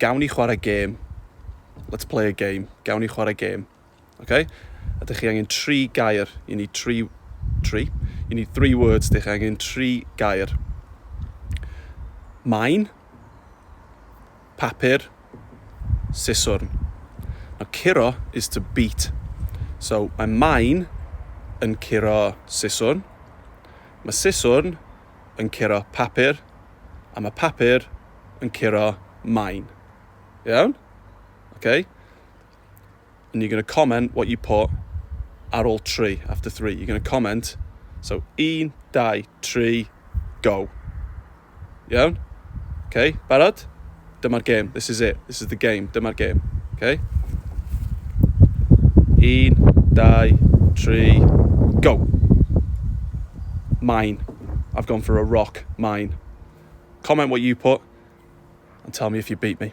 gawn ni chwarae game. Let's play a game. Gawn ni chwarae game. Okay? Ydych chi angen 3 gair. You need 3. You need 3 words. Ydych chi angen 3 gair. Maen, papur, siswrn. Now, curo is to beat. So, mae maen yn curo siswrn. Mae siswrn yn curo papur. A mae papur yn curo maen. Iawn? Okay? And you're going to comment what you put ar ôl 3, after 3. You're going to comment. So, 1, 2, 3, go. Iawn? Okay, barod? Dyma'r game. This is it. This is the game. Dyma'r game. Okay? 1, 2, 3, go. Mine. I've gone for a rock. Mine. Comment what you put and tell me if you beat me.